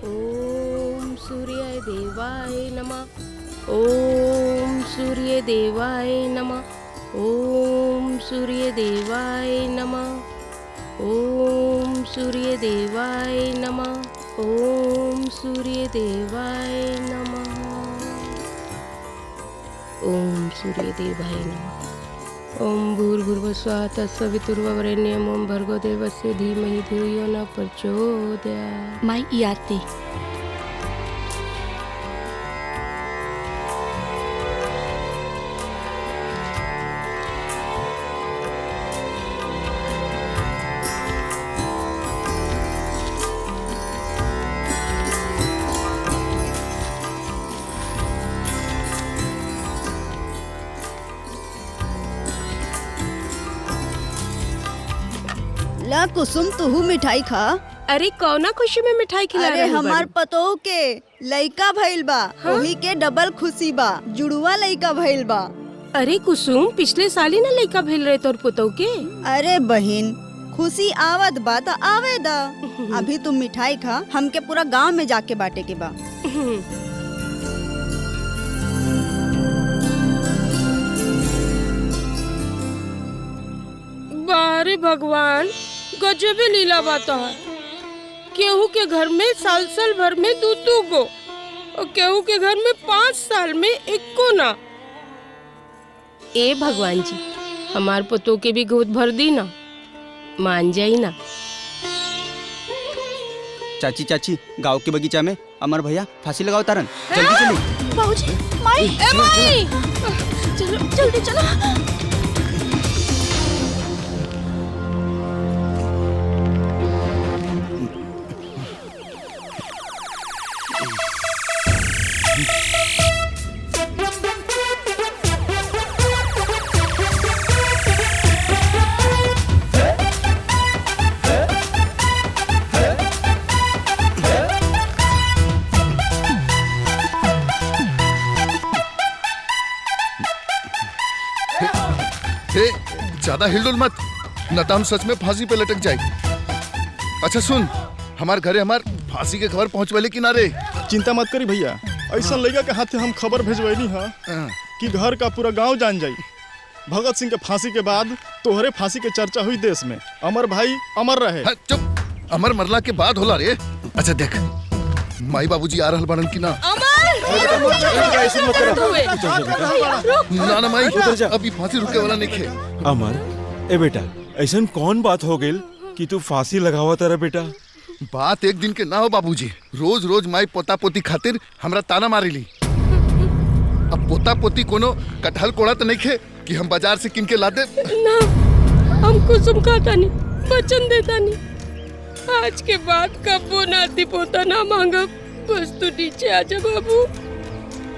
ओम सूर्य देवाय नमः। ओम सूर्य देवाय नमः। ओम सूर्य देवाय नमः। ओम सूर्य देवाय नमः। ओम सूर्य देवाय नमः। ओम सूर्य देवाय नमः। ओम भूर्भुवः स्वः तत्सवितुर्वरेण्यम् ओम भर्गो देवस्य धीमहि धियो यो न प्रचोदयात्। माई ई आरती। ला कुसुम तुहू मिठाई खा। अरे कौना खुशी में मिठाई खिला अरे रहे हो हमार बड़ी? पतोह के लइका भइल बा। वही के डबल खुशी बा, जुड़वा लइका भइल बा। अरे कुसुम, पिछले साल ही ना लइका भेल रहे तोर पुतोह के। अरे बहिन, खुशी आवत बा त आवे दा। अभी तुम मिठाई खा, हमके पूरा गांव में जाके बांटे के बा। बारे भगवान, गजबे लीला बात है। केहू के घर में साल साल भर में दू गो और केहू के घर में 5 साल में 1 को ना। ए भगवान जी, हमार पुतोह के भी गोद भर दी ना, मान जाई ना। चाची चाची, गांव के बगीचा में अमर भैया फांसी लगाओ तारन। जल्दी चलो। बाबूजी, माई, माई, चलो जल्दी चलो। ज्यादा हिलडुल मत, न तो हम सच में फांसी पे लटक जाए। अच्छा सुन, हमार घरे हमार फांसी के खबर पहुंचवाले किनारे। चिंता मत करी भैया, ऐसा लड़का के हाथे हम खबर भेजवैनी है कि घर का पूरा गांव जान जाई। भगत सिंह के फांसी के बाद तोहरे फांसी के चर्चा हुई देश में। अमर भाई अमर रहे। चुप, अमर मरला के बाद होला रे। अच्छा देख, माई बाबूजी आ रहल बाड़न की ना। ना ना माई, अभी फांसी रुके वाला नहीं खे। अमर, ए बेटा, ऐसा कौन बात हो गई कि तू फांसी लगावा तारा बेटा? बात एक दिन के ना हो बाबूजी। रोज रोज माई पोता पोती खातिर हमरा ताना मारेली। अब पोता पोती कोनो कटहल कोड़ा तो नहीं खे कि हम बाजार से किन के ला दे। ना, हम कुसुम खाता नहीं, वचन देता नहीं। आज के बाद कबो नाती पोता ना मांगब। बस तू नीचे आजा बाबू,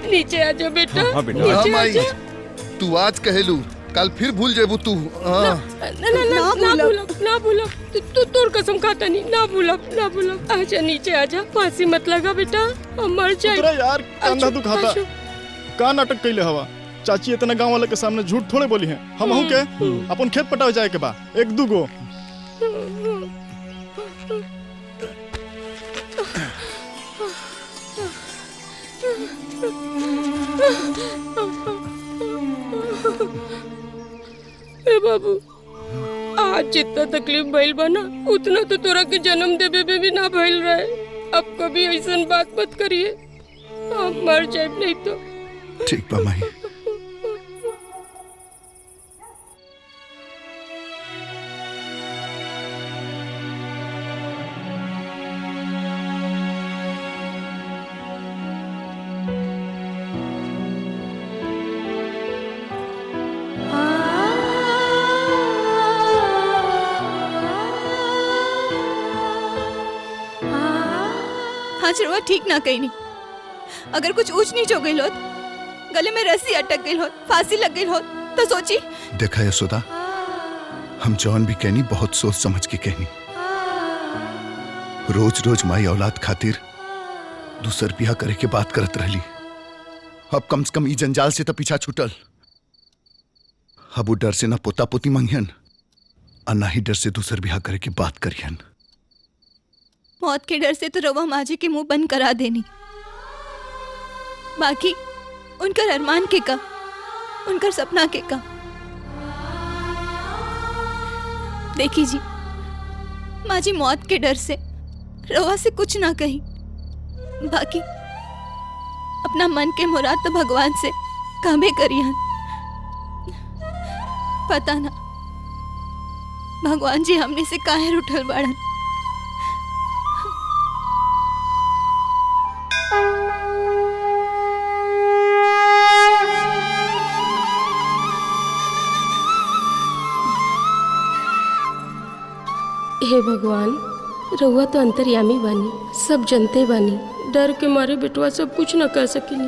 नीचे आजा बेटा। हाँ बेटा। नीचे माई, आजा। तू आज कहेलू, कल फिर भूल जेबू तू। ना भूलब। तू तोर कसम खाता नहीं, ना भूलब। आजा नीचे आजा, फांसी मत लगा बेटा, हम मर जाए। यार कंधा तू खाता का नाटक कैले हवा। चाची इतना गांव वाले के सामने झूठ थोड़े बोली है। हम के अपन खेत पटावे जाए के बा, 1-2 गो। ए बाबू, आज जितना तकलीफ भइल बा ना, उतना तो तोरा के जन्म देवे में भी ना भइल रहे। अब कभी ऐसा बात मत करिए, हम मर जाए नहीं तो। ठीक बा माई। आज रवा ठीक ना कहीं नहीं। अगर कुछ ऊंच नीच हो गई होत, गले में रस्सी अटक गई होत, फांसी लग गई होत, तो सोची। देखा यशोदा, हम जौन भी कहनी बहुत सोच समझ के कहनी। रोज रोज माई औलाद खातिर दूसर बिया करे के बात करत रहली। अब कम से कम ई जंजाल से तो पीछा छूटल। अब वो डर से ना पोता पोती मंगियन और ना ही डर से दूसर बिया करे की बात करियन। मौत के डर से तो रवा माँ जी के मुंह बंद करा देनी, बाकी उनकर अरमान के का, उनकर सपना के का। देखी जी, माँ जी मौत के डर से रवा से कुछ ना कही, बाकी अपना मन के मुराद तो भगवान से काबे करियन। पता ना भगवान जी हमने से काहे उठल बाड़न। हे भगवान, रउआ तो अंतर्यामी बानी, सब जनते बानी। डर के मारे बेटवा सब कुछ न कर सकिनी,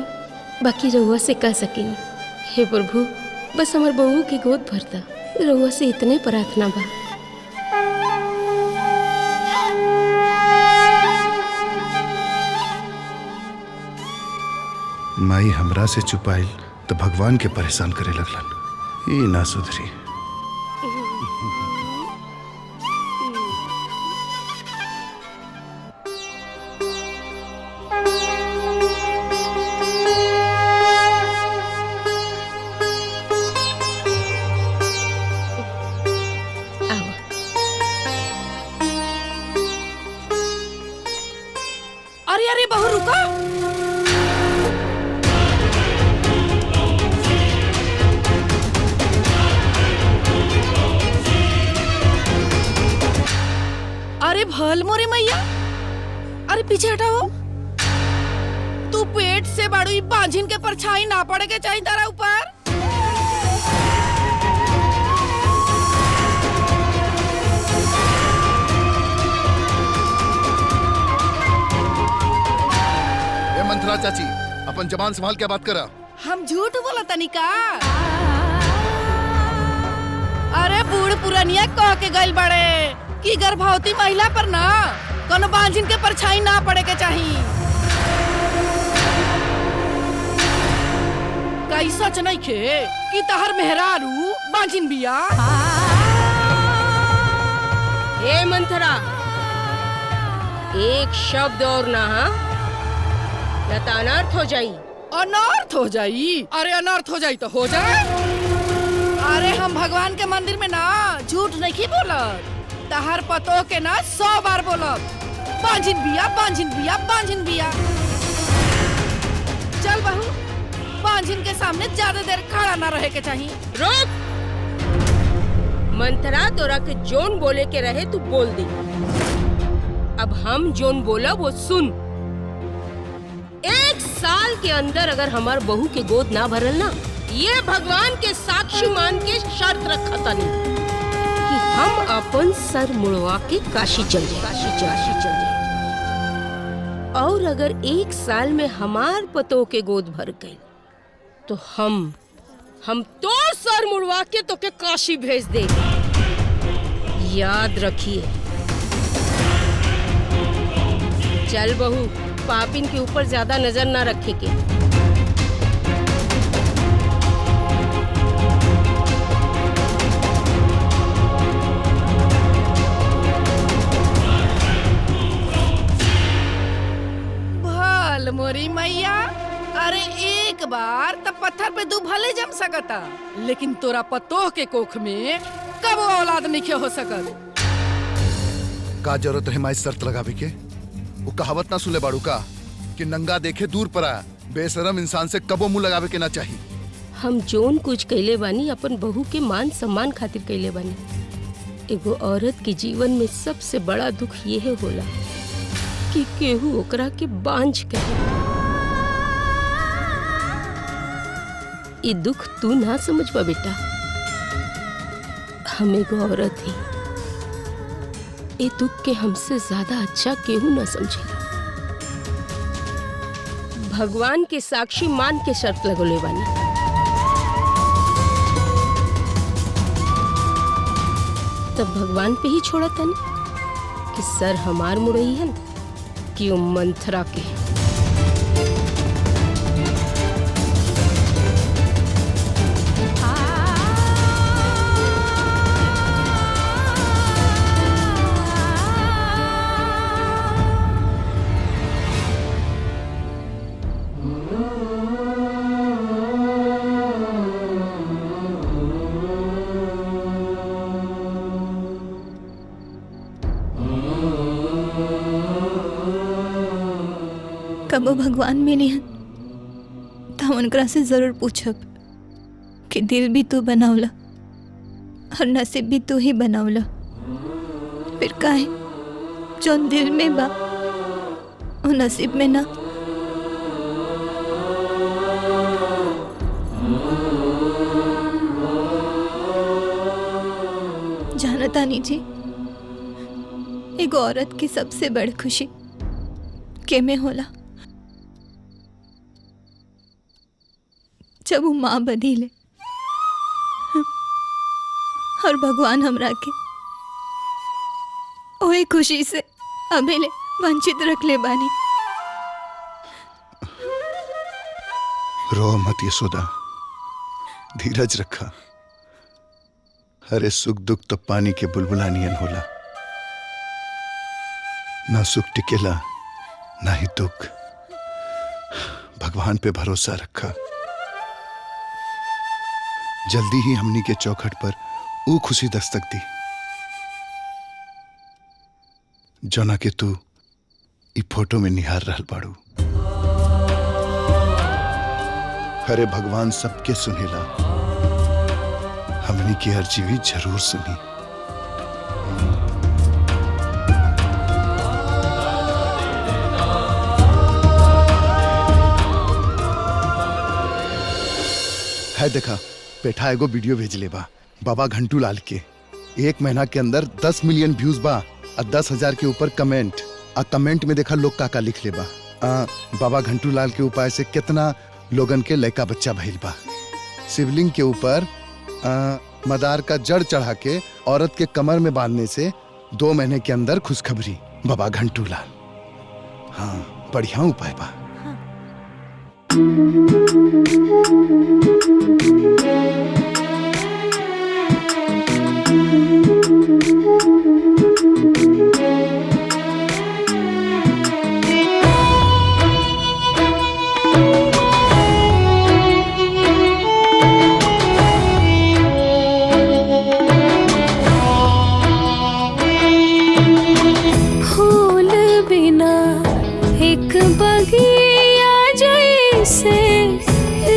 बाकी रउआ से कह सकिनी। हे प्रभु, बस हमार बहू की गोद भरता, रउआ से इतने प्रार्थना बा। माई हमरा से छुपाइल तो भगवान के परेशान करे लगलन। ये ना सुधरी। अरे अरे बहू रुको। अरे भल मोरे मैया, अरे पीछे हटाओ। तू पेट से बड़ी बांझिन के परछाई ना पड़े के चाहिए तारा ऊपर। ए मंथरा चाची, अपन जबान संभाल के बात करा। हम झूठ बोला तनिका। अरे बूढ़ पुरानिया कह के गइल बड़े कि गर्भवती महिला पर ना कोनो बांझिन के परछाई ना पड़े के चाहिए। कई सच नहीं खे कि तहर मेहरारू बांझिन बिया। हे मंथरा, एक शब्द और ना, न तो अनर्थ हो जाई। अनर्थ हो जाई? अरे अनर्थ हो जाई तो हो जाए। अरे हम भगवान के मंदिर में ना झूठ नहीं बोलत। तहर पतो के ना 100 बार बोलत, बांझिन बिया, बांझिन बिया, बांझिन बिया। चल बहू, बांझिन के सामने ज्यादा देर खड़ा ना रहे के चाहिए। रुक। मंथरा, तोरा के जोन बोले के रहे तू बोल दी। अब हम जोन बोला वो सुन। 1 साल के अंदर अगर हमार बहू के गोद ना भरल ना, ये भगवान के साक्षी मान के शर्त रखा तनी कि हम अपन सर मुड़वा के काशी चल जाए। और अगर 1 साल में हमार पतो के गोद भर गए तो हम तो सर मुड़वा के तो के काशी भेज दे। याद रखिए। चल बहू, पापिन के ऊपर ज्यादा नजर ना रखे के। भल मोरी मैया, अरे एक बार तब पत्थर पे दू भले जम सकता, लेकिन तोरा पतोह के कोख में कब औलाद नहीं हो सकत। का जरूरत है माई शर्त लगावे के? वो कहावत ना सुने बाड़ू का कि नंगा देखे दूर परा। बेशरम इंसान से कबो मुंह लगावे के ना चाहिए। हम जोन कुछ कैले बानी अपन बहू के मान सम्मान खातिर कैले बानी। एगो औरत के जीवन में सबसे बड़ा दुख ये होला कि केहू ओकरा के बांझ कहे। ये दुख तू ना समझबा बेटा, हम एगो औरत ही। ये दुख के हमसे ज्यादा अच्छा केहू ना समझेला। भगवान के साक्षी मान के शर्त लगोले बानी। तब भगवान पे ही छोड़ा तनी कि सर हमार मुड़ई है कि वो मंथरा के। कबो भगवान मिली हन तो उनकरा से जरूर पूछब कि दिल भी तू बनावला और नसीब भी तू ही बनावला, फिर काहे जौन दिल में बा वो नसीब में ना। जानता नहीं जी, एगो औरत की सबसे बड़ खुशी के में होला जब वो माँ बनी ले और भगवान हमरा के ओए खुशी से अभी ले वंचित रख ले बानी। रो मत यशोदा, धीरज रखा। अरे सुख दुख तो पानी के बुलबुला नियन होला, ना सुख टिकेला ना ही दुख। भगवान पे भरोसा रखा, जल्दी ही हमनी के चौखट पर वो खुशी दस्तक दी जना के तू ई फोटो में निहार रहल बाड़ू। अरे भगवान सबके सुनेला, हमनी की अर्जी भी जरूर सुनी। है देखा पेठा एगो वीडियो भेज ले बा बाबा घंटू लाल के। 1 महीना के अंदर 10 मिलियन व्यूज बा और 10,000 के ऊपर कमेंट। आ कमेंट में देखा लोग का लिख ले बा। बाबा घंटू लाल के उपाय से कितना लोगन के लड़का बच्चा भइल बा। शिवलिंग के ऊपर मदार का जड़ चढ़ा के औरत के कमर में बांधने से 2 महीने के अंदर खुशखबरी। बाबा घंटू लाल, हाँ बढ़िया उपाय बा।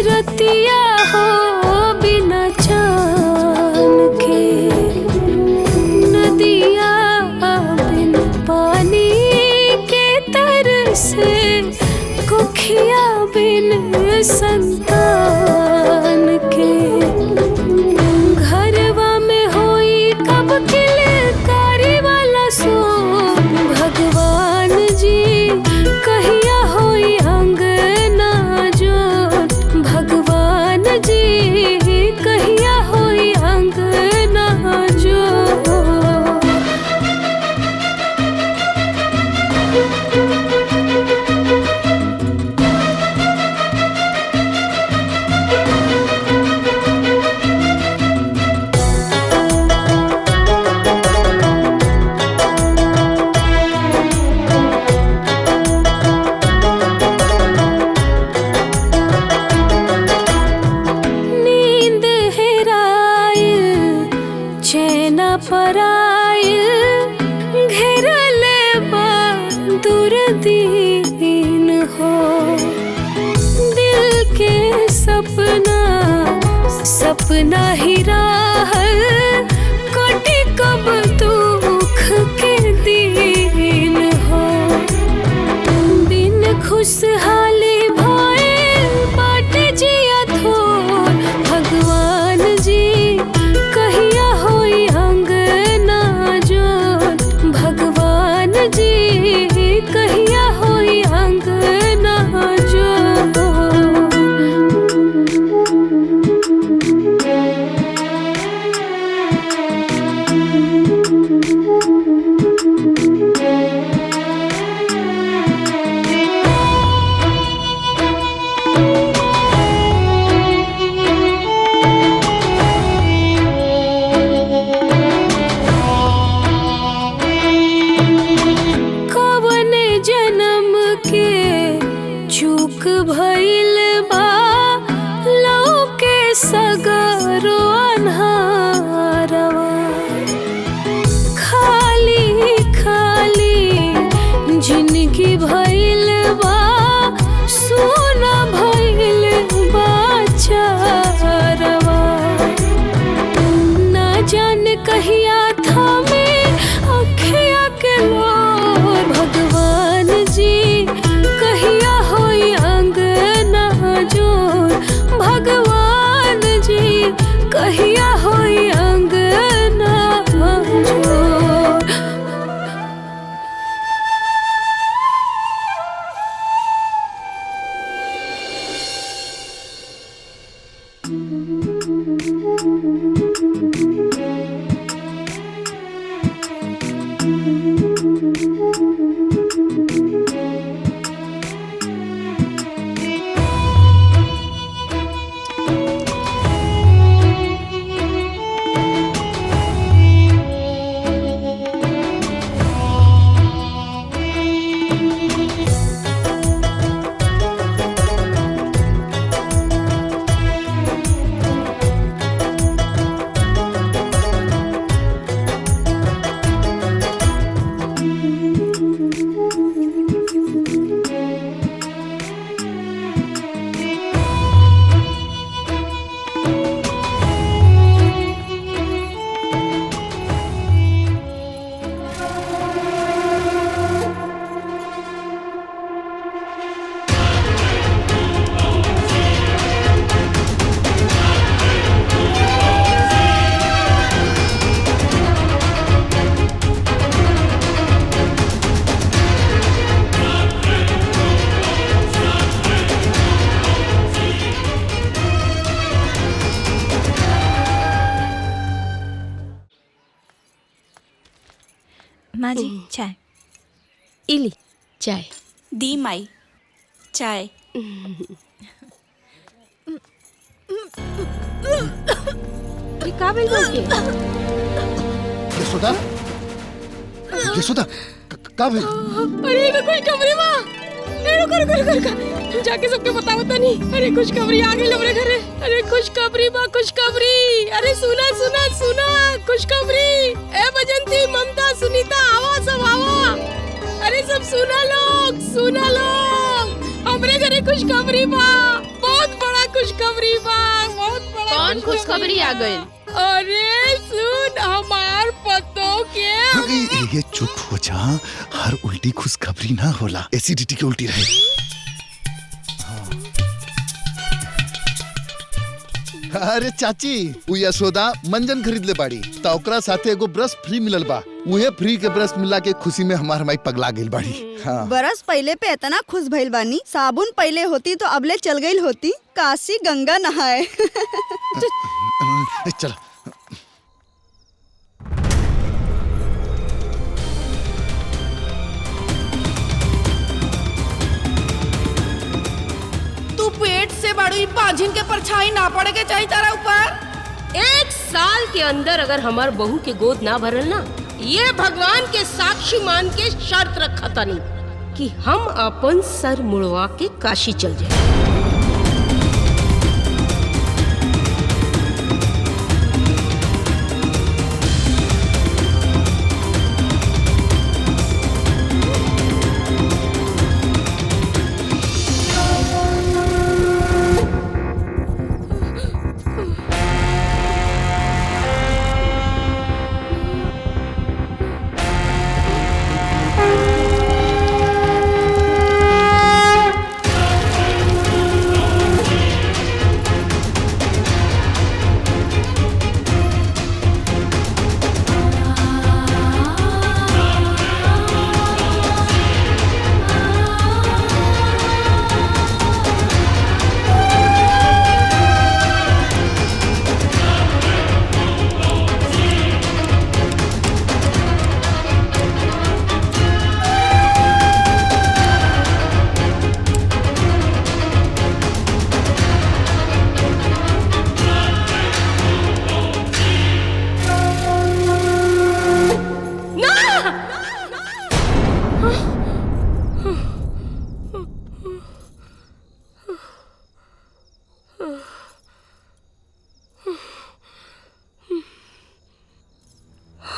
रतिया हो बिना चान के, नदिया बिन पानी के तरसे, कुखिया बिन संतान के। घरवा में होई कब किलकारी वाला सो, भगवान जी कहिया होई अंगना जो, भगवान जी कहिया होई अंगना जो। दीन हो दिल के सपना, सपना ही राहल, कोटि कब दुख के दिन हो। बिन खुशहाली भइल बाटे जिया थोर, भगवान जी कहिया होई अंगना जोर, भगवान जी कहिया होई अंगना जो। चूक भइल बा लौके सगरो अन्हारवा, खाली खाली जिंदगी भइल बा जी चाय। इली चाय। दी माई चाय। अरे का भेल के? यशोदा, यशोदा, का भेल? अरे ये कुछ खबरी बा। अरे रुको जाके सबके बताओ तो नहीं। अरे कुछ खबरी आ गई हमरे घरे। अरे कुछ खबरी बा, कुछ खबरी। अरे सुना कुछ खबरी। ए बजंती, ममता, सुनीता, आवा सब आवा। अरे सब सुना लोग हमरे घरे कुछ खबरी बा। बहुत बड़ा खुश खबरी बा, बहुत बड़ा। कौन खुशखबरी आ गई? अरे सुन, हमार पतो के ये चुप हो जा। हर उल्टी खुशखबरी ना होला, एसिडिटी की उल्टी रहे। अरे चाची, उ यशोदा मंजन खरीद ले बाड़ी, त ओकरा साथे एगो ब्रश फ्री मिलल बा। उहे फ्री के ब्रश मिला के खुशी में हमार माई पगला गेल बाड़ी। हाँ। बरस पहले पे इतना खुश भइल बानी, साबुन पहले होती तो अबले चल गई होती काशी गंगा नहाए। चल। तू पेट से बड़ी पाजिन के परछाई ना पड़े के चाहिए तारा ऊपर। 1 साल के अंदर अगर हमार बहू के गोद ना भरल ना, ये भगवान के साक्षी मान के शर्त रखा तनी कि हम अपन सर मुड़वा के काशी चल जाए।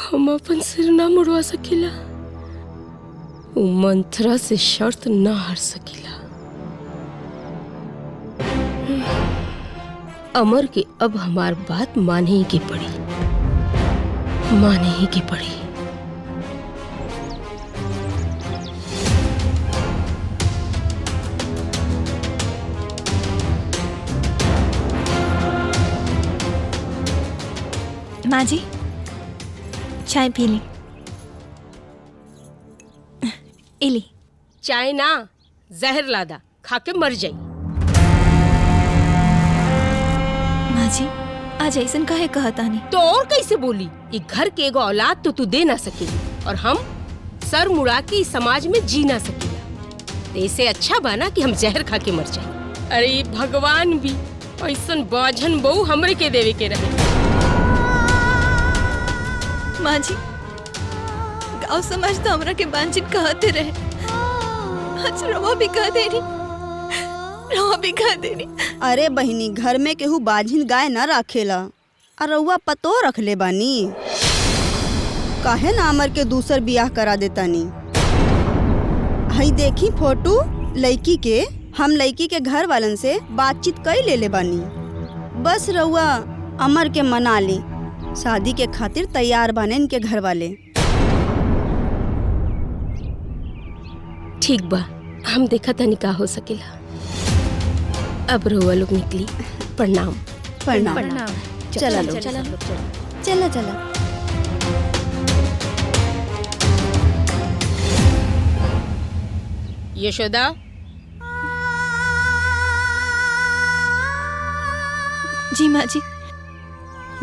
हम अपन सिर ना मुड़वा सकीला, वो मंत्रा से शर्त ना हार सकीला। अमर के अब हमार बात माने ही की पड़ी, माने ही की पड़ी। माँ जी चाय पी ली। इली चाय ना, जहर लादा, खा के मर जाई। माँ जी आज ऐसन काहे कहता नहीं? तो और कैसे बोली? ये घर के एगो औलाद तो तू दे ना सकेली, और हम सर मुड़ा के इस समाज में जी ना सकेला। तो इसे अच्छा बना कि हम जहर खा के मर जाए। अरे भगवान भी ऐसन बाझन बहू हमरे के देवे के रहे। माँ जी गाँव समाज तो हमरा के बांझिन कहते रहे, आज रवा भी कह दे रही, रवा भी कह दे रही। अरे बहिनी, घर में केहू बाझिन गाय ना रखेला, और रउआ पतो रख ले बानी। काहे ना अमर के दूसर बियाह करा देतानी। हई देखी फोटो लड़की के, हम लड़की के घर वालन से बातचीत कर ले बानी। बस रउआ अमर के मना ली, शादी के खातिर तैयार बाने इनके घर वाले। ठीक बा, हम देखा तनी का हो सकेला। अब रउआ लोग निकली। प्रणाम। प्रणाम। चला लो, चला चला। यशोदा, जी माँ जी।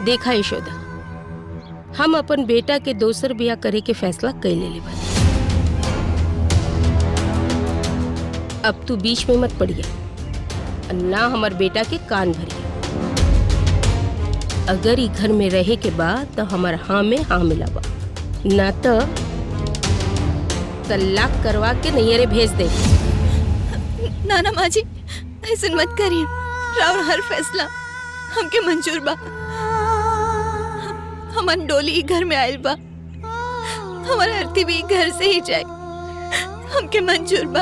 देखा यशोदा, हम अपन बेटा के दोसर बियाह करे के फैसला कर ले बानी। अब तू बीच में मत पड़िया, ना हमार बेटा के कान भरिया। अगर ई घर में रहे के बाद तो हमार हाँ में हाँ मिलावा, ना तो तलाक करवा के नैयरे भेज दे। ना माँ जी, ऐसे मत करिए। राउर हर फैसला हमके मंजूर बा। हमार डोली ई घर में आयल बा, हमार आरती भी ई घर से ही जाए, हमके मंजूर बा।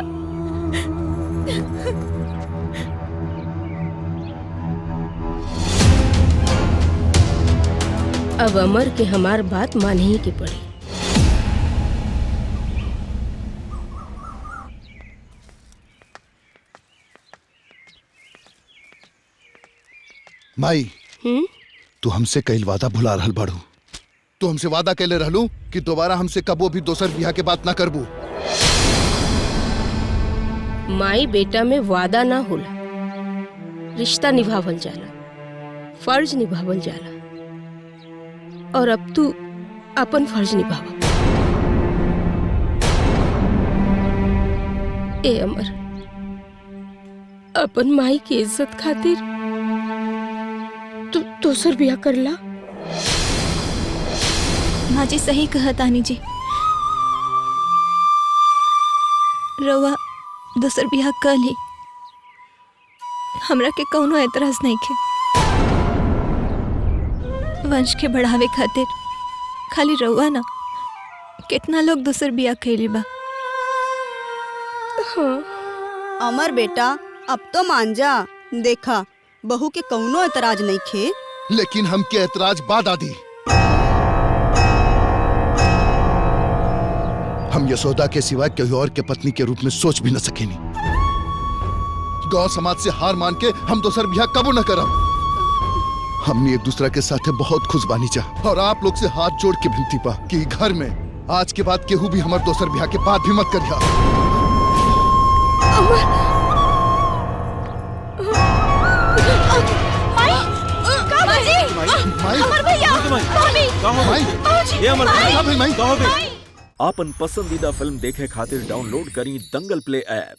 अब अमर के हमार बात माने ही के पड़ी। माई तू हमसे कईल वादा भुला रहल बाड़ू। तू हमसे वादा कैले रहलू कि दोबारा हमसे कबो भी दोसर बियाह के बात ना करबू। माई बेटा में वादा ना होला, रिश्ता निभावल जाला, फर्ज निभावल जाला। और अब तू अपन फर्ज निभावा। ए अमर, अपन माई की इज्जत खातिर तू दोसर बियाह करला। माँ जी सही कहा तानी जी, रउआ दोसर बियाह कर ली, हमरा के कौनो एतराज नहीं खे। वंश के बढ़ावे खातिर खाली रउआ ना, कितना लोग दोसर बियाह कैली बा। अमर बेटा अब तो मान जा, देखा बहू के कौनो एतराज नहीं खे। लेकिन हमके एतराज बाद आदी। हम यशोदा के सिवा कोई और के पत्नी के रूप में सोच भी न सकेनी। गांव समाज से हार मान के हम दोसर बियाह कबो न करब। हमने एक दूसरा के साथ बहुत खुश बानी जा, और आप लोग से हाथ जोड़ के विनती बा कि घर में आज के बाद केहू भी हमार दोसर बियाह के बात भी मत करिया। आपन पसंदीदा फिल्म देखे खातिर डाउनलोड करी दंगल प्ले ऐप।